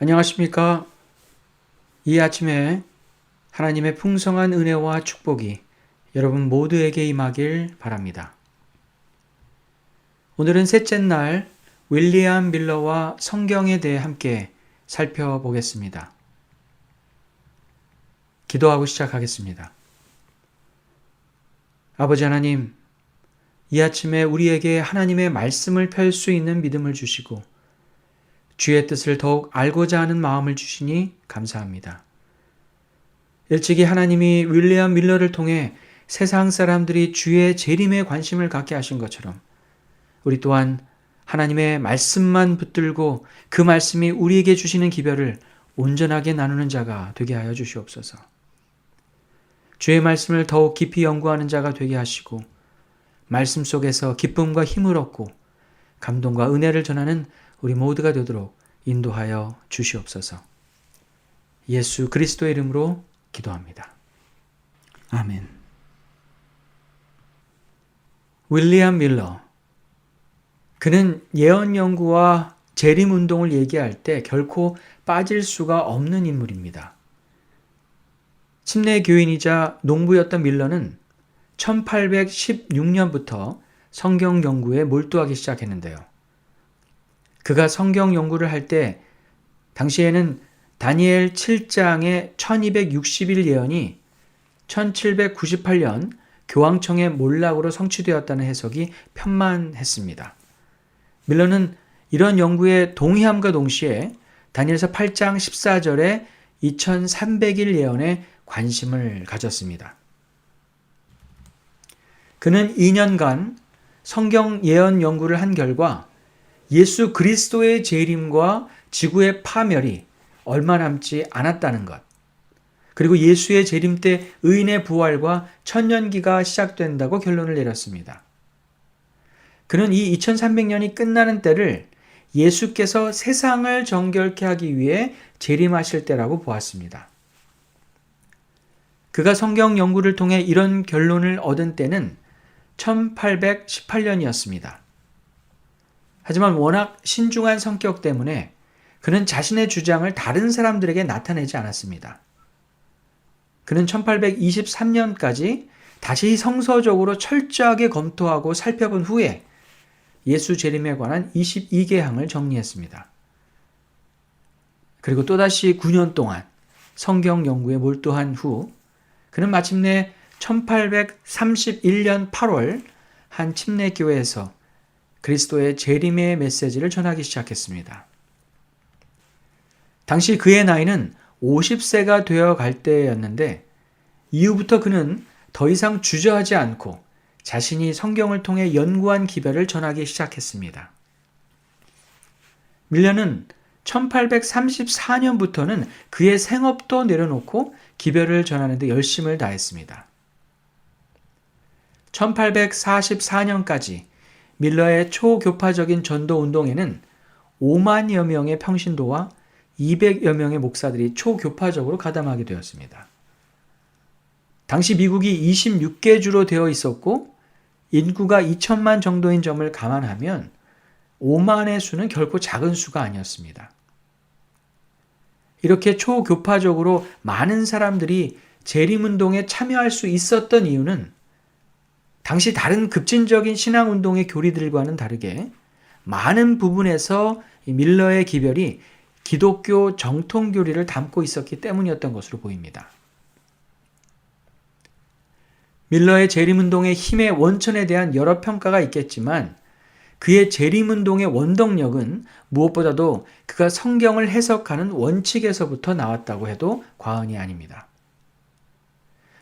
안녕하십니까? 이 아침에 하나님의 풍성한 은혜와 축복이 여러분 모두에게 임하길 바랍니다. 오늘은 셋째 날 윌리엄 밀러와 성경에 대해 함께 살펴보겠습니다. 기도하고 시작하겠습니다. 아버지 하나님, 이 아침에 우리에게 하나님의 말씀을 펼 수 있는 믿음을 주시고 주의 뜻을 더욱 알고자 하는 마음을 주시니 감사합니다. 일찍이 하나님이 윌리엄 밀러를 통해 세상 사람들이 주의 재림에 관심을 갖게 하신 것처럼 우리 또한 하나님의 말씀만 붙들고 그 말씀이 우리에게 주시는 기별을 온전하게 나누는 자가 되게 하여 주시옵소서. 주의 말씀을 더욱 깊이 연구하는 자가 되게 하시고 말씀 속에서 기쁨과 힘을 얻고 감동과 은혜를 전하는 우리 모두가 되도록 인도하여 주시옵소서. 예수 그리스도의 이름으로 기도합니다. 아멘. 윌리엄 밀러. 그는 예언 연구와 재림 운동을 얘기할 때 결코 빠질 수가 없는 인물입니다. 침례 교인이자 농부였던 밀러는 1816년부터 성경 연구에 몰두하기 시작했는데요. 그가 성경 연구를 할 때 당시에는 다니엘 7장의 1260일 예언이 1798년 교황청의 몰락으로 성취되었다는 해석이 편만했습니다. 밀러는 이런 연구에 동의함과 동시에 다니엘서 8장 14절의 2300일 예언에 관심을 가졌습니다. 그는 2년간 성경 예언 연구를 한 결과 예수 그리스도의 재림과 지구의 파멸이 얼마 남지 않았다는 것, 그리고 예수의 재림 때 의인의 부활과 천년기가 시작된다고 결론을 내렸습니다. 그는 이 2300년이 끝나는 때를 예수께서 세상을 정결케 하기 위해 재림하실 때라고 보았습니다. 그가 성경 연구를 통해 이런 결론을 얻은 때는 1818년이었습니다. 하지만 워낙 신중한 성격 때문에 그는 자신의 주장을 다른 사람들에게 나타내지 않았습니다. 그는 1823년까지 다시 성서적으로 철저하게 검토하고 살펴본 후에 예수 재림에 관한 22개 항을 정리했습니다. 그리고 또다시 9년 동안 성경 연구에 몰두한 후 그는 마침내 1831년 8월 한 침례교회에서 그리스도의 재림의 메시지를 전하기 시작했습니다. 당시 그의 나이는 50세가 되어 갈 때였는데 이후부터 그는 더 이상 주저하지 않고 자신이 성경을 통해 연구한 기별을 전하기 시작했습니다. 밀러는 1834년부터는 그의 생업도 내려놓고 기별을 전하는 데 열심을 다했습니다. 1844년까지 밀러의 초교파적인 전도 운동에는 5만여 명의 평신도와 200여 명의 목사들이 초교파적으로 가담하게 되었습니다. 당시 미국이 26개 주로 되어 있었고 인구가 2천만 정도인 점을 감안하면 5만의 수는 결코 작은 수가 아니었습니다. 이렇게 초교파적으로 많은 사람들이 재림운동에 참여할 수 있었던 이유는 당시 다른 급진적인 신앙운동의 교리들과는 다르게 많은 부분에서 밀러의 기별이 기독교 정통교리를 담고 있었기 때문이었던 것으로 보입니다. 밀러의 재림운동의 힘의 원천에 대한 여러 평가가 있겠지만 그의 재림운동의 원동력은 무엇보다도 그가 성경을 해석하는 원칙에서부터 나왔다고 해도 과언이 아닙니다.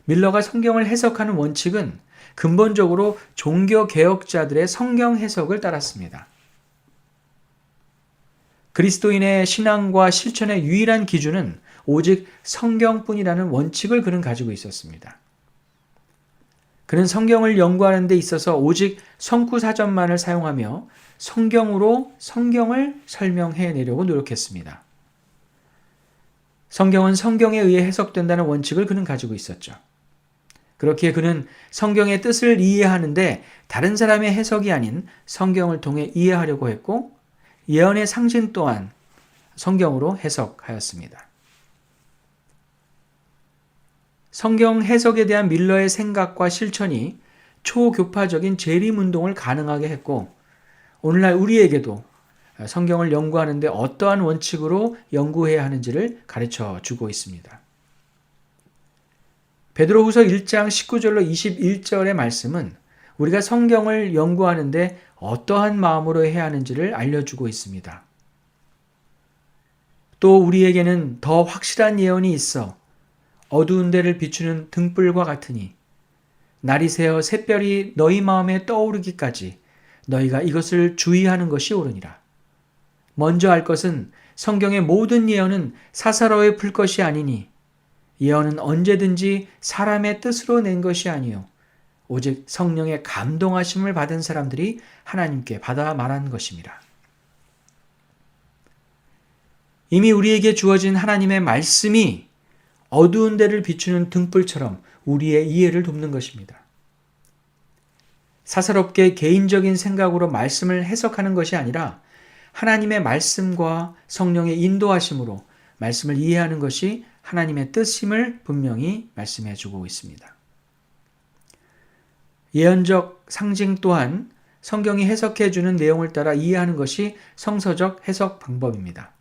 밀러가 성경을 해석하는 원칙은 근본적으로 종교개혁자들의 성경 해석을 따랐습니다. 그리스도인의 신앙과 실천의 유일한 기준은 오직 성경뿐이라는 원칙을 그는 가지고 있었습니다. 그는 성경을 연구하는 데 있어서 오직 성구사전만을 사용하며 성경으로 성경을 설명해내려고 노력했습니다. 성경은 성경에 의해 해석된다는 원칙을 그는 가지고 있었죠. 그렇기에 그는 성경의 뜻을 이해하는데 다른 사람의 해석이 아닌 성경을 통해 이해하려고 했고 예언의 상신 또한 성경으로 해석하였습니다. 성경 해석에 대한 밀러의 생각과 실천이 초교파적인 재림운동을 가능하게 했고, 오늘날 우리에게도 성경을 연구하는데 어떠한 원칙으로 연구해야 하는지를 가르쳐 주고 있습니다. 베드로후서 1장 19절로 21절의 말씀은 우리가 성경을 연구하는데 어떠한 마음으로 해야 하는지를 알려주고 있습니다. 또 우리에게는 더 확실한 예언이 있어 어두운 데를 비추는 등불과 같으니 날이 새어 샛별이 너희 마음에 떠오르기까지 너희가 이것을 주의하는 것이 옳으니라. 먼저 알 것은 성경의 모든 예언은 사사로이 풀 것이 아니니 예언은 언제든지 사람의 뜻으로 낸 것이 아니요 오직 성령의 감동하심을 받은 사람들이 하나님께 받아 말한 것입니다. 이미 우리에게 주어진 하나님의 말씀이 어두운 데를 비추는 등불처럼 우리의 이해를 돕는 것입니다. 사사롭게 개인적인 생각으로 말씀을 해석하는 것이 아니라 하나님의 말씀과 성령의 인도하심으로 말씀을 이해하는 것이 하나님의 뜻임을 분명히 말씀해 주고 있습니다. 예언적 상징 또한 성경이 해석해 주는 내용을 따라 이해하는 것이 성서적 해석 방법입니다.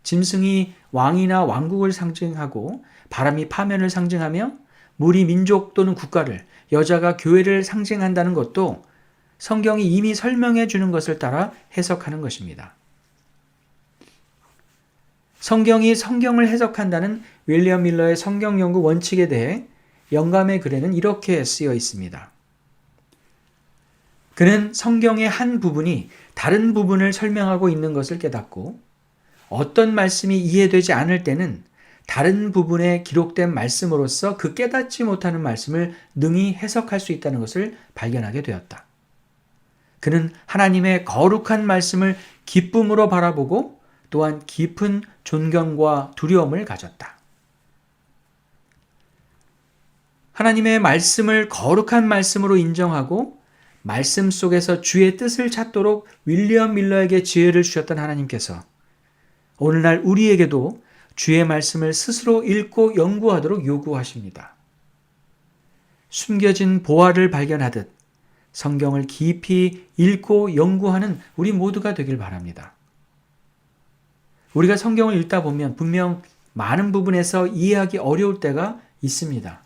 짐승이 왕이나 왕국을 상징하고 바람이 파면을 상징하며 물이 민족 또는 국가를, 여자가 교회를 상징한다는 것도 성경이 이미 설명해 주는 것을 따라 해석하는 것입니다. 성경이 성경을 해석한다는 윌리엄 밀러의 성경 연구 원칙에 대해 영감의 글에는 이렇게 쓰여 있습니다. 그는 성경의 한 부분이 다른 부분을 설명하고 있는 것을 깨닫고 어떤 말씀이 이해되지 않을 때는 다른 부분에 기록된 말씀으로서 그 깨닫지 못하는 말씀을 능히 해석할 수 있다는 것을 발견하게 되었다. 그는 하나님의 거룩한 말씀을 기쁨으로 바라보고 또한 깊은 존경과 두려움을 가졌다. 하나님의 말씀을 거룩한 말씀으로 인정하고 말씀 속에서 주의 뜻을 찾도록 윌리엄 밀러에게 지혜를 주셨던 하나님께서 오늘날 우리에게도 주의 말씀을 스스로 읽고 연구하도록 요구하십니다. 숨겨진 보화를 발견하듯 성경을 깊이 읽고 연구하는 우리 모두가 되길 바랍니다. 우리가 성경을 읽다 보면 분명 많은 부분에서 이해하기 어려울 때가 있습니다.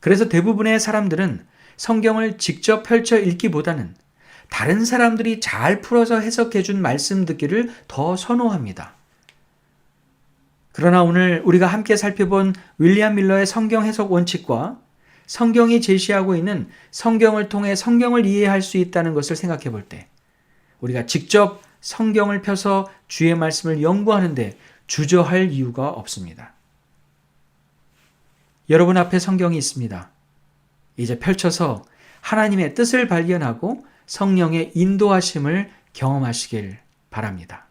그래서 대부분의 사람들은 성경을 직접 펼쳐 읽기보다는 다른 사람들이 잘 풀어서 해석해 준 말씀 듣기를 더 선호합니다. 그러나 오늘 우리가 함께 살펴본 윌리엄 밀러의 성경 해석 원칙과 성경이 제시하고 있는 성경을 통해 성경을 이해할 수 있다는 것을 생각해 볼 때 우리가 직접 성경을 펴서 주의 말씀을 연구하는데 주저할 이유가 없습니다. 여러분 앞에 성경이 있습니다. 이제 펼쳐서 하나님의 뜻을 발견하고 성령의 인도하심을 경험하시길 바랍니다.